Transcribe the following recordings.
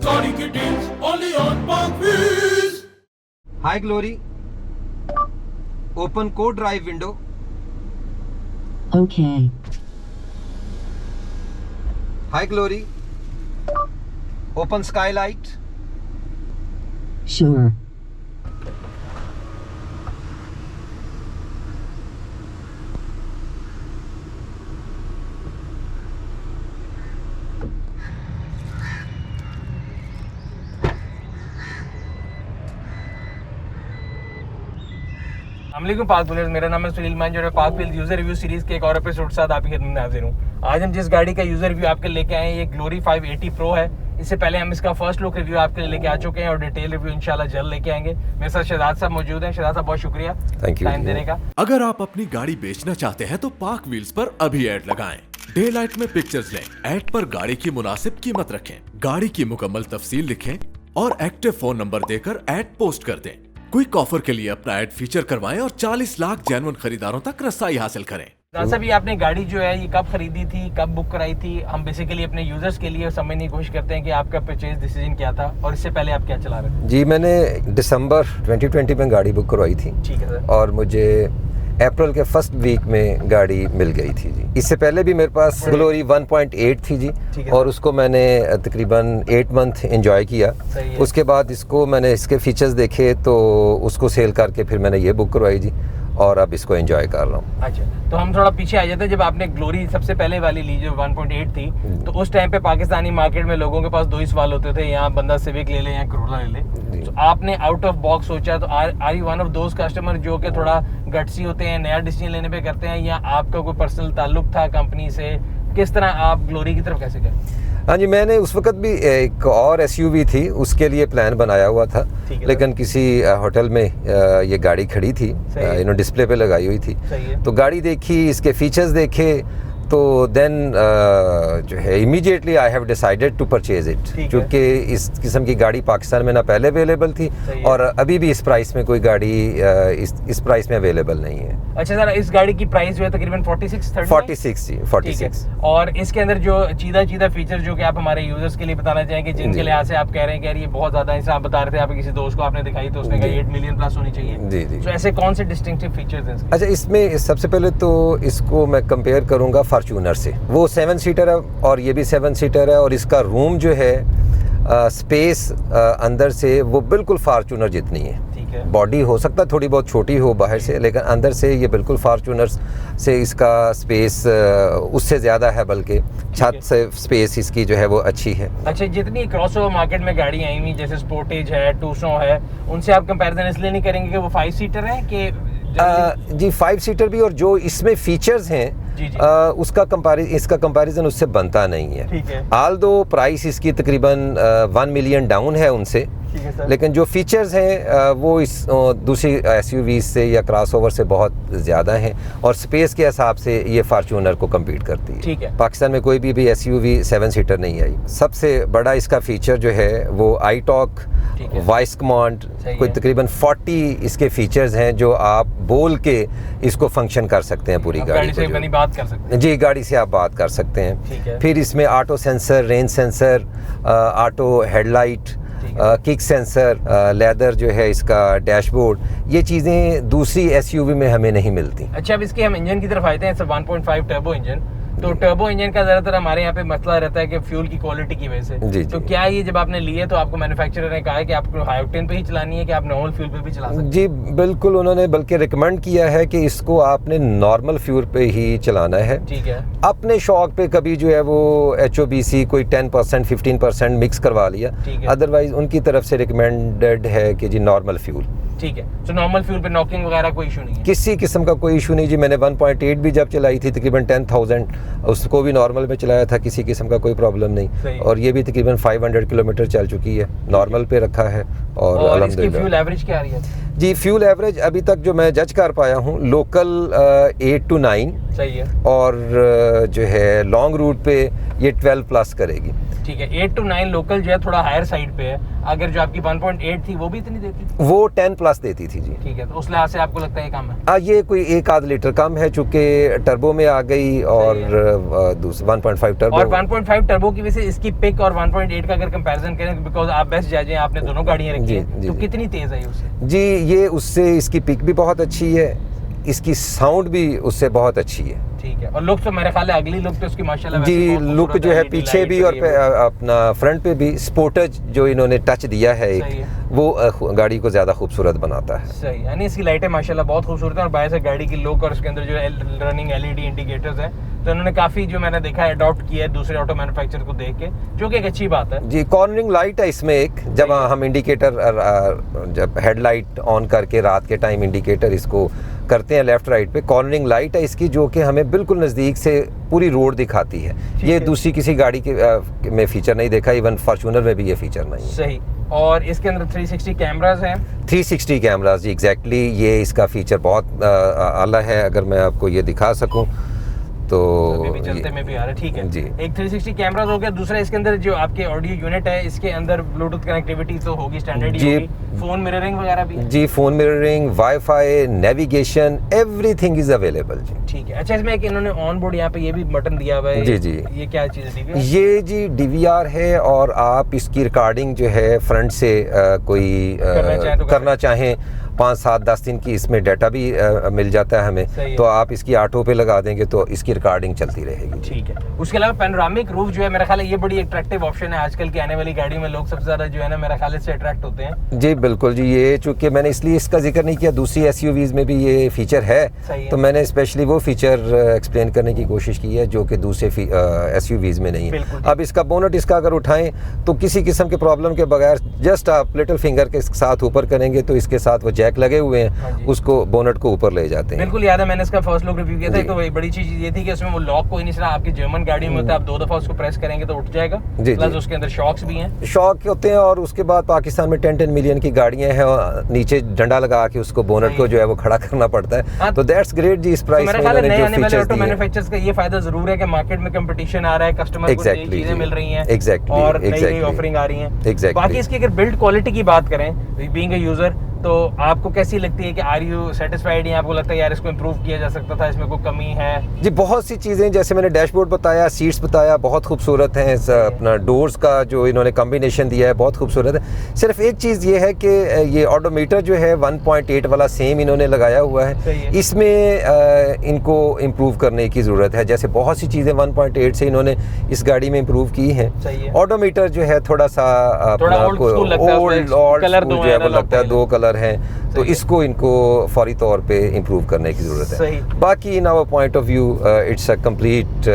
Sari ki deals only on Park Wheels. Hi Glory. Open co-drive window. Okay. Hi Glory. Open skylight. Sure. अस्सलामुअलैकुम park wheels, मेरा नाम है सुनील मान जो park wheels user review series के एक और एपिसोड साथ आपकी खिदमत में हाजिर हूँ। आज हम जिस गाड़ी का यूजर रिव्यू आपके लेके आए हैं ये ग्लोरी 580 प्रो है। इससे पहले हम इसका फर्स्ट लुक रिव्यू आपके लिए लेके आ चुके हैं और डिटेल रिव्यू इंशाल्लाह जल्द लेके आएंगे। मेरे साथ शहजाद साहब मौजूद हैं। शहजाद साहब बहुत शुक्रिया टाइम देने का। अगर आप अपनी गाड़ी बेचना चाहते हैं तो पार्क व्हील्स पर अभी ऐड लगाएं। डे लाइट में पिक्चर्स लें, ऐड पर गाड़ी की मुनासिब कीमत रखें, गाड़ी की मुकम्मल तफसील लिखें और एक्टिव फोन नंबर देकर ऐड पोस्ट कर दें। क्विक ऑफर के लिए अपना ऐड फीचर करवाएं और 40 लाख जेन्युइन खरीदारों तक रसाई हासिल करें। साहब ये आपने गाड़ी जो है ये कब खरीदी थी, कब बुक कराई थी? हम बेसिकली अपने यूजर्स के लिए समझने की कोशिश करते हैं कि आपका परचेज डिसीजन क्या था और इससे पहले आप क्या चला रहे थे। जी मैंने दिसंबर 2020 में गाड़ी बुक करवाई थी। ठीक है सर। और मुझे अप्रैल के फर्स्ट वीक में गाड़ी मिल गई थी जी। इससे पहले भी मेरे पास ग्लोरी 1.8 थी जी और उसको मैंने तकरीबन 8 मंथ एंजॉय किया। उसके बाद इसको मैंने इसके फीचर्स देखे तो उसको सेल करके फिर मैंने ये बुक करवाई जी और अब इसको एंजॉय कर रहा हूँ। अच्छा, तो हम थोड़ा पीछे आ जाते हैं। जब आपने ग्लोरी सबसे पहले वाली ली जो 1.8 थी तो उस टाइम पे पाकिस्तानी मार्केट में लोगों के पास दो ही सवाल होते थे, यहाँ बंदा सिविक ले ले या करोला ले ले। तो आपने आउट ऑफ बॉक्स सोचा, तो are you one of those customer जो कि थोड़ा गट्सी होते हैं, नया डिसीजन लेने पे करते हैं, या आपका कोई पर्सनल ताल्लुक था कंपनी से? किस तरह आप ग्लोरी की तरफ कैसे गए? हाँ जी, मैंने उस वक्त भी एक और SUV थी उसके लिए प्लान बनाया हुआ था, लेकिन किसी होटल में ये गाड़ी खड़ी थी, डिस्प्ले पे लगाई हुई थी। तो गाड़ी देखी, इसके फीचर्स देखे तो देन जो है immediately I have decided to purchase it, क्योंकि इस किस्म की गाड़ी पाकिस्तान में ना पहले अवेलेबल थी और अभी भी इस प्राइस में कोई गाड़ी इस प्राइस में अवेलेबल नहीं है। अच्छा सर, इस गाड़ी की प्राइस जो है तकरीबन 46 जी 46। और इसके अंदर जो चीदा फीचर जो कि आप हमारे यूजर्स के लिए बताना चाहेंगे जिनके लिहाज से आप कह रहे हैं कि यार ये बहुत ज्यादा, जैसे आप बता रहे थे, आप किसी दोस्त को आपने दिखाई तो उसने कहा 8 मिलियन प्लस होनी चाहिए। जी जी। तो ऐसे कौन से डिस्टिंक्टिव फीचर्स हैं? अच्छा, इसमें सबसे पहले तो इसको मैं कंपेयर करूंगा फॉर्च्यूनर से। वो 7 सीटर है और ये भी 7 सीटर है और इसका रूम जो है स्पेस अंदर से वो बिल्कुल फॉर्च्यूनर जितनी है। बॉडी हो सकता है थोड़ी बहुत छोटी हो बाहर से, लेकिन अंदर से ये बिल्कुल फॉर्च्यूनर से इसका स्पेस उससे ज़्यादा है, बल्कि छत से स्पेस इसकी जो है वो अच्छी है। अच्छा, जितनी क्रॉसओवर मार्केट में गाड़ी आई हुई जैसे स्पोर्टेज है, टूसो है, उनसे आप कंपैरिजन इसलिए नहीं करेंगे कि वो 5 सीटर है कि जी 5 सीटर भी, और जो इसमें फीचर्स हैं इसका कंपैरिजन उससे बनता नहीं है। आल दो प्राइस इसकी तकरीबन 1 मिलियन डाउन है उनसे, लेकिन जो फीचर्स हैं वो इस दूसरी SUV से या क्रॉसओवर से बहुत ज़्यादा हैं और स्पेस के हिसाब से ये फॉर्च्यूनर को कम्पीट करती है। ठीक है। पाकिस्तान में कोई भी SUV 7 सीटर नहीं आई। सबसे बड़ा इसका फीचर जो है वो iTalk, वॉइस कमांड, कोई तकरीबन 40 इसके फीचर्स हैं जो आप बोल के इसको फंक्शन कर सकते हैं पूरी गाड़ी से बात कर सकते हैं। जी, गाड़ी से आप बात कर सकते हैं। फिर इसमें auto sensor, rain sensor, auto headlight, kick sensor, leather जो है इसका डैशबोर्ड, ये चीज़ें दूसरी SUV में हमें नहीं मिलती। अच्छा, अब इसके हम इंजन की तरफ आते हैं। 1.5 टर्बो इंजन, तो टर्बो इंजन का ज़्यादातर हमारे यहाँ पे मसला रहता है कि फ्यूल की क्वालिटी की वजह से। जी, तो क्या ये जब आपने लिए तो आपको मैन्युफैक्चरर ने कहा है कि आपको हाई ऑक्टेन पे ही चलानी है कि आप नॉर्मल फ्यूल पे भी चला सकते हैं? जी बिल्कुल, उन्होंने बल्कि रिकमेंड किया है कि इसको आपने नॉर्मल फ्यूल पे ही चलाना है। ठीक है। अपने शौक पे कभी जो है वो HOBC कोई 10% 15% मिक्स करवा लिया, अदरवाइज उनकी तरफ से रिकमेंडेड है कि जी नॉर्मल फ्यूल। ठीक है, तो नॉर्मल फ्यूल पे नॉकिंग वगैरह कोई इशू नहीं है? किसी किस्म का कोई इशू नहीं जी। मैंने 1.8 भी जब चलाई थी तकरीबन 10,000, उसको भी नॉर्मल में चलाया था, किसी किस्म का कोई प्रॉब्लम नहीं। और ये भी तकरीबन 500 किलोमीटर चल चुकी है, नॉर्मल पे रखा है। और अल्हम्दुलिल्लाह फ्यूल एवरेज क्या आ रही है? जी फ्यूल एवरेज अभी तक जो मैं जज कर पाया हूँ लोकल 8 to 9 सही है। और जो है लॉन्ग रूट पे ये 12 प्लस करेगी। ठीक है, 8 to 9 लोकल जो है थोड़ा हायर साइड पे है। अगर जो आपकी 1.8 थी वो भी इतनी देती थी? वो 10 प्लस देती थी जी। ठीक है, तो उस लिहाज से आपको लगता है ये कम है? ये कोई 1 आध लीटर कम है, चूंकि टर्बो में आ गई और 1.5 टर्बो। और 1.5 टर्बो की वजह से इसकी पिक और 1.8 का अगर कंपैरिजन करें, बिकॉज आप बेस्ट जज हैं, आपने दोनों गाड़ियां रखी है, तो कितनी तेज है उससे? जी, ये उससे इसकी पिक भी बहुत अच्छी है, इसकी साउंड भी उससे बहुत अच्छी है। ठीक है, और लुक तो मेरे ख्याल है अगली लुक तो उसकी माशाल्लाह जी, लुक जो है पीछे भी और अपना फ्रंट पे भी स्पोर्टेज जो इन्होंने टच दिया है एक, वो गाड़ी को ज्यादा खूबसूरत बनाता है। सही, यानी इसकी लाइटें माशाल्लाह बहुत खूबसूरत है और बाहर से गाड़ी की लुक और उसके अंदर जो रनिंग एलईडी इंडिकेटर्स है, तो इन्होंने काफी जो मैंने देखा है अडॉप्ट किया है दूसरे ऑटो मैन्युफैक्चरर को देख के, जो कि एक अच्छी बात है। जी, कॉर्नरिंग लाइट है इसमें एक, जब हम इंडिकेटर जब हेडलाइट ऑन करके रात के टाइम इंडिकेटर इसको करते हैं लेफ्ट राइट पे, कॉर्नरिंग लाइट है इसकी, जो कि हमें बिल्कुल नज़दीक से पूरी रोड दिखाती है। ये दूसरी किसी गाड़ी के में फीचर नहीं देखा, इवन फॉर्च्यूनर में भी ये फीचर नहीं है। सही, और इसके अंदर 360 कैमरास हैं। 360 कैमरास जी, एग्जैक्टली, ये इसका फीचर बहुत आला है। अगर मैं आपको ये दिखा सकूं तो अभी भी चलते में भी आ रहा है। ठीक है जी, एक 360 कैमरा हो गया। दूसरा इसके अंदर जो आपके ऑडियो यूनिट है, इसके अंदर ब्लूटूथ कनेक्टिविटी तो होगी, स्टैंडर्ड ही होगी, फोन मिररिंग वगैरह भी जी, phone mirroring, wifi, navigation, everything is available जी। ठीक है, अच्छा, इसमें एक इन्होंने ऑन बोर्ड यहाँ पे ये भी बटन दिया हुआ है। जी जी, ये क्या चीज़ है? DVR? ये जी DVR है, और आप इसकी रिकॉर्डिंग जो है फ्रंट से कोई करना चाहें 5, 7, 10 दिन की इसमें डाटा भी मिल जाता है हमें, तो आप इसकी ऑटो पे लगा देंगे तो इसकी रिकॉर्डिंग चलती रहेगी। ठीक है, उसके अलावा पैनोरामिक रूफ जो है मेरा ख्याल है ये बड़ी अट्रैक्टिव ऑप्शन है आजकल की आने वाली गाड़ी में, लोग सबसे ज्यादा जो है ना मेरा ख्याल से अट्रैक्ट होते हैं। जी बिल्कुल जी, ये चूंकि मैंने इसलिए इसका जिक्र नहीं किया, दूसरी SUVs में भी ये फीचर है, तो मैंने स्पेशली वो फीचर एक्सप्लेन करने की कोशिश की है जो कि दूसरे SUVs में नहीं है। अब इसका बोनट इसका अगर उठाएं तो किसी किस्म के प्रॉब्लम के बगैर जस्ट आप लिटिल फिंगर के साथ ऊपर करेंगे तो इसके साथ वो जैक लगे हुए हैं, उसको बोनट को ऊपर ले जाते हैं। बिल्कुल याद है, मैंने इसका फर्स्ट लुक रिव्यू किया था, तो वही बड़ी चीज ये थी कि उसमें वो लॉक कोई नहीं चला, आपकी जर्मन गाड़ी में होता है, आप 2 दफा उसको प्रेस करेंगे तो उठ जाएगा, प्लस उसके अंदर शॉक्स भी हैं, शॉक होते हैं। और उसके बाद पाकिस्तान में 10 मिलियन की गाड़ियां हैं, नीचे डंडा लगा के उसको बोनट को जो है वो खड़ा करना पड़ता है, तो दैट्स ग्रेट जी। इस प्राइस में इन्होंने जो फीचर्स दिए, मैन्युफैक्चरर्स का ये फायदा जरूर है कि मार्केट में कंपटीशन आ रहा है, कस्टमर को नई चीजें मिल रही हैं, और नई ऑफरिंग आ रही हैं। बाकी इसकी अगर बिल्ड क्वालिटी की बात करें, बीइंग अ यूजर, तो आपको कैसी लगती है कि आर यू सेटिस्फाइड, या आपको लगता है यार इसको इम्प्रूव किया जा सकता था, इसमें कोई कमी है? जी, बहुत सी चीज़ें, जैसे मैंने डैशबोर्ड बताया, सीट्स बताया, बहुत खूबसूरत हैं, अपना डोर्स का जो इन्होंने कॉम्बिनेशन दिया है बहुत खूबसूरत है। सिर्फ एक चीज़ ये है कि ये ऑडोमीटर जो है 1.8 वाला सेम इन्होंने लगाया हुआ है, इसमें इनको इम्प्रूव करने की ज़रूरत है। जैसे बहुत सी चीज़ें 1.8 से इन्होंने इस गाड़ी में इम्प्रूव की हैं, ऑडोमीटर जो है थोड़ा सा ओल्ड कलर जो है वो लगता है, 2 कलर हैं, तो इसको इनको फौरी तौर पे इम्प्रूव करने की जरूरत है। बाकी in our point of view it's a complete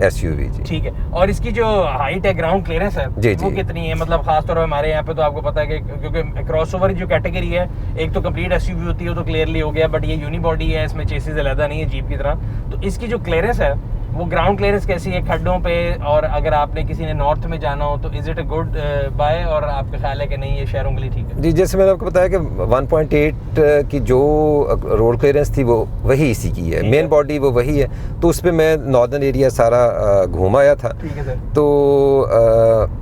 SUV जी। ठीक है, और इसकी जो हाइट है, ग्राउंड क्लियरेंस है, वो कितनी है? मतलब खास तौर पर हमारे यहाँ पे तो आपको पता है कि क्योंकि क्रॉसओवर जो कैटेगरी है, एक तो कंप्लीट SUV होती है, तो क्लियरली हो गया, बट ये यूनिबॉडी है, इसमें चेसिस अलग नहीं है जीप की तरह, तो इसकी जो क्लियरेंस है वो ग्राउंड क्लियरेंस कैसी है खड्डों पे? और अगर आपने किसी ने नॉर्थ में जाना हो तो is it a good buy, और आपका ख्याल है कि नहीं ये शहरों के लिए ठीक है? जी, जैसे मैंने आपको बताया कि 1.8 की जो रोड क्लियरेंस थी वो वही इसी की है, मेन बॉडी वो वही है, तो उस पर मैं नॉर्दर्न एरिया सारा घूम आया था। ठीक है सर। तो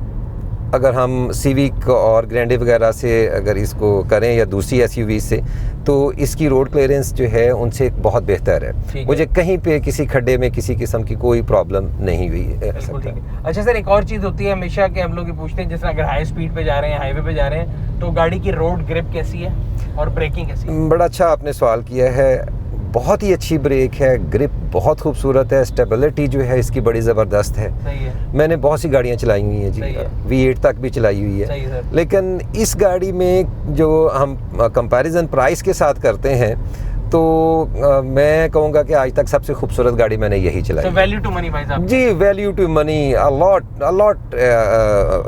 अगर हम सिविक और ग्रैंडे वगैरह से अगर इसको करें या दूसरी SUV से, तो इसकी रोड क्लियरेंस जो है उनसे बहुत बेहतर है। मुझे कहीं पे किसी खड्डे में किसी किस्म की कोई प्रॉब्लम नहीं हुई है। अच्छा सर, एक और चीज़ होती है हमेशा कि हम लोग पूछते हैं, जैसे अगर हाई स्पीड पे जा रहे हैं, हाईवे पे जा रहे हैं, तो गाड़ी की रोड ग्रिप कैसी है और ब्रेकिंग कैसी है? बड़ा अच्छा आपने सवाल किया है, बहुत ही अच्छी ब्रेक है, ग्रिप बहुत खूबसूरत है, स्टेबिलिटी जो है इसकी बड़ी ज़बरदस्त है। सही है। मैंने बहुत सी गाड़ियाँ चलाई हुई हैं जी, V8 तक भी चलाई हुई है, लेकिन इस गाड़ी में जो हम कंपैरिजन प्राइस के साथ करते हैं तो मैं कहूँगा कि आज तक सबसे खूबसूरत गाड़ी मैंने यही चलाई। वैल्यू टू मनी भाई साहब? जी, value to money, a lot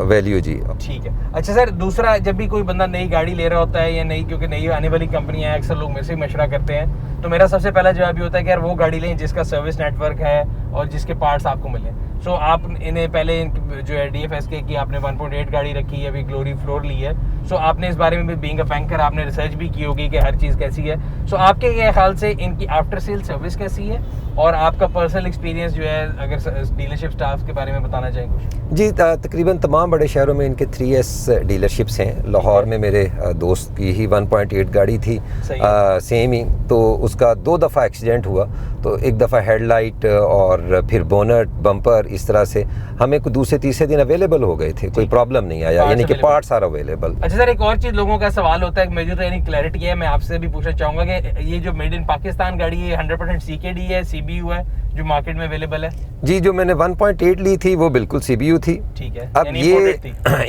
value जी। ठीक है। अच्छा सर, दूसरा, जब भी कोई बंदा नई गाड़ी ले रहा होता है या नई, क्योंकि नई आने वाली कंपनियां हैं, अक्सर लोग मेरे से मशवरा करते हैं, तो मेरा सबसे पहला जवाब ये होता है कि यार वो गाड़ी लें जिसका सर्विस नेटवर्क है और जिसके पार्ट्स आपको मिले। सो आप इन्हें पहले जो है DFS की आपने 1.8 गाड़ी रखी है, अभी ग्लोरी फ्लोर ली है, सो आपने इस बारे में भी बीइंग अ बैंकर आपने रिसर्च भी की होगी कि हर चीज़ कैसी है। सो आपके क्या ख्याल से इनकी आफ्टर सेल सर्विस कैसी है, और आपका पर्सनल एक्सपीरियंस जो है अगर डीलरशिप स्टाफ के बारे में बताना चाहें कुछ? जी, तकरीबन तमाम बड़े शहरों में इनके 3S डीलरशिप्स हैं। लाहौर में मेरे दोस्त की ही 1.8 गाड़ी थी, सेम ही, तो उसका 2 दफ़ा एक्सीडेंट हुआ। तो एक दफ़ा हेडलाइट और फिर बोनट, बम्पर, इस तरह से हमें दूसरे तीसरे दिन अवेलेबल हो गए थे, कोई प्रॉब्लम नहीं आया, यानी कि पार्ट्स आर अवेलेबल। अच्छा सर, एक और चीज़ लोगों का सवाल होता है, मुझे तो यानी क्लैरिटी है, मैं आपसे भी पूछना चाहूँगा कि ये जो मेड इन पाकिस्तान गाड़ी है 100% CKD है, CBU है जो मार्केट में अवेलेबल है? जी, जो मैंने 1.8 ली थी वो बिल्कुल CBU थी। ठीक है, अब ये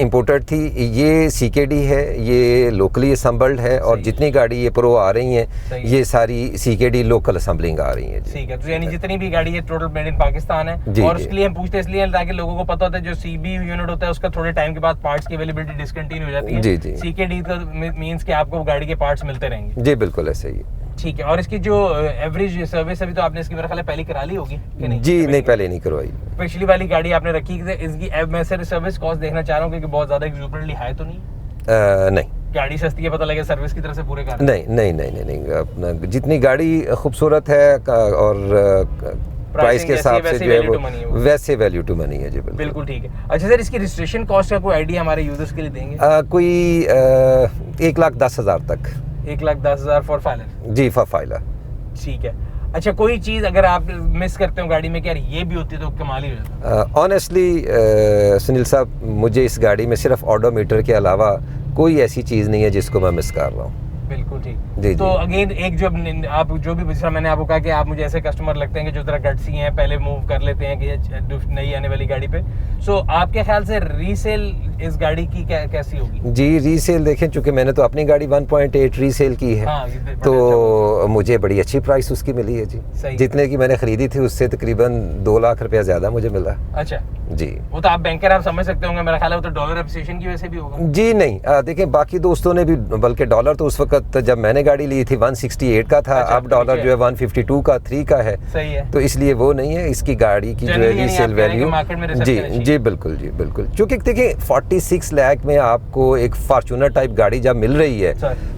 इम्पोर्टेड थी, ये CKD है, ये लोकली असम्बल्ड है, और जितनी गाड़ी ये प्रो आ रही हैं ये सारी CKD लोकल असम्बलिंग आ रही है। ठीक है, तो यानी जितनी भी गाड़ी है टोटल मेड इन पाकिस्तान है। और उसके लिए हम पूछते इसलिए ताकि लोगों को पता होता है जो CBU यूनिट होता है उसका थोड़े टाइम के बाद पार्ट्स की अवेलेबिलिटी डिसकंटिन्यू हो जाती है। जी जी, CKD का मींस कि आपको गाड़ी के पार्ट्स मिलते रहेंगे। जी बिल्कुल ऐसे ही। ठीक है, और इसकी जो एवरेज सर्विस अभी तो आपने इसकी मेरा ख्याल है पहले करा ली होगी कि नहीं? जी नहीं, पहले नहीं करवाई। पिछली वाली गाड़ी आपने रखी, इसकी मैं सर्विस कॉस्ट देखना चाह रहा हूँ क्योंकि बहुत ज्यादा एक्सुबरेंटली हाई तो नहीं? नहीं, गाड़ी सस्ती है, पता लगे सर्विस की तरह से पूरे कर। नहीं नहीं नहीं नहीं, नहीं। अपना जितनी गाड़ी खूबसूरत है और प्राइस के हिसाब से जो है वो वैसे वैल्यू टू मनी है। जी बिल्कुल ठीक है। अच्छा सर, इसकी रजिस्ट्रेशन कॉस्ट का कोई आइडिया हमारे यूजर्स के लिए देंगे? कोई 1,10,000 तक। 1,10,000 फॉर फाइलर? जी, फॉर फाइलर। ठीक है। अच्छा, कोई चीज़ अगर आप मिस करते हो गाड़ी में कि यार ये भी होती तो कमाल ही हो जाता? ऑनेस्टली सुनील साहब, मुझे इस गाड़ी में सिर्फ ऑडोमीटर के अलावा कोई ऐसी चीज़ नहीं है जिसको मैं मिस कर रहा हूँ। बिल्कुल ठीक। जी, तो अगेन एक जो आप जो भी जिस मैंने आपको कहा कि आप मुझे ऐसे कस्टमर लगते हैं कि जो तरह गट्सी हैं, पहले मूव कर लेते हैं कि नई आने वाली गाड़ी पे। सो आपके ख्याल से रीसेल इस गाड़ी की कैसी होगी? जी, रीसेल देखें, चूंकि मैंने तो अपनी गाड़ी 1.8 रीसेल की है। हाँ, तो मुझे बड़ी अच्छी प्राइस उसकी मिली है जी। जितने की मैंने खरीदी थी उससे तकरीबन 2 लाख रुपया ज्यादा मुझे मिला। अच्छा जी, वो तो आप बैंकर आप समझ सकते होंगे, मेरा ख्याल है वो तो डॉलर एप्रिसिएशन की वजह से भी होगा। जी नहीं, देखें बाकी दोस्तों ने भी, बल्कि डॉलर तो उस वक्त जब मैंने गाड़ी ली थी 168 का था। अब डॉलर जो है 152 का 3 का है। सही है। तो इसलिए वो नहीं है, इसकी गाड़ी की जो है रीसेल वैल्यू। जी जी बिल्कुल, जी बिल्कुल। क्योंकि देखिए 46 लाख में आपको एक फॉर्च्यूनर टाइप गाड़ी जब मिल रही है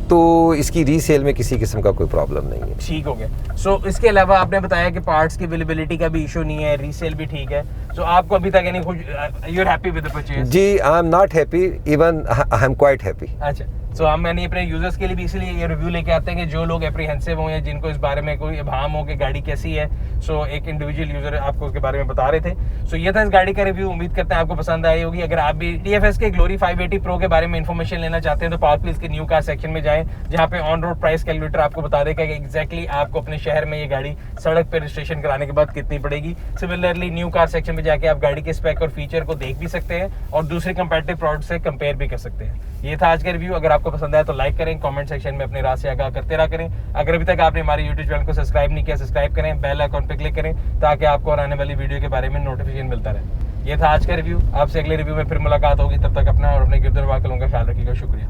तो इसकी रीसेल में किसी किस्म का कोई प्रॉब्लम नहीं है। ठीक हो गया। सो इसके अलावा आपने बताया कि पार्ट्स की अवेलेबिलिटी का भी इशू नहीं है, रीसेल भी ठीक है। सो आपको अभी तक यानी you are happy with the purchase? जी, I am not happy, even I am quite happy. अच्छा, सो हम मैंने अपने यूजर्स के लिए भी इसलिए ये रिव्यू लेके आते हैं कि जो लोग एप्रीहेंसिव हो या जिनको इस बारे में कोई इबाम हो कि गाड़ी कैसी है। सो एक इंडिविजुअल यूजर आपको उसके बारे में बता रहे थे। सो ये था इस गाड़ी का रिव्यू, उम्मीद करते हैं आपको पसंद आई होगी। अगर आप भी DFS के ग्लोरी 580 प्रो के बारे में इन्फॉर्मेशन लेना चाहते हैं तो पार्क प्लेस के न्यू कार सेक्शन में जाएं, जहाँ पे ऑन रोड प्राइस कैलकुलेटर आपको बता देगा कि एग्जैक्टली आपको अपने शहर में ये गाड़ी सड़क पे रजिस्ट्रेशन कराने के बाद कितनी पड़ेगी। सिमिलरली न्यू कार सेक्शन में जाके आप गाड़ी के स्पेक और फीचर को देख भी सकते हैं और दूसरे कंपैरेटिव प्रोडक्ट से कंपेयर भी कर सकते हैं। ये था आज का रिव्यू। अगर आपको पसंद आया तो लाइक करें, कमेंट सेक्शन में अपने राय से आगाह करते रहा करें। अगर अभी तक आपने हमारे यूट्यूब चैनल को सब्सक्राइब नहीं किया, सब्सक्राइब करें, बेल आइकॉन पे क्लिक करें ताकि आपको आने वाली वीडियो के बारे में नोटिफिकेशन मिलता रहे। ये था आज का रिव्यू। आपसे अगले रिव्यू में फिर मुलाकात होगी, तब तक अपना और अपने गिरदरवार का ख्याल रखिएगा। शुक्रिया।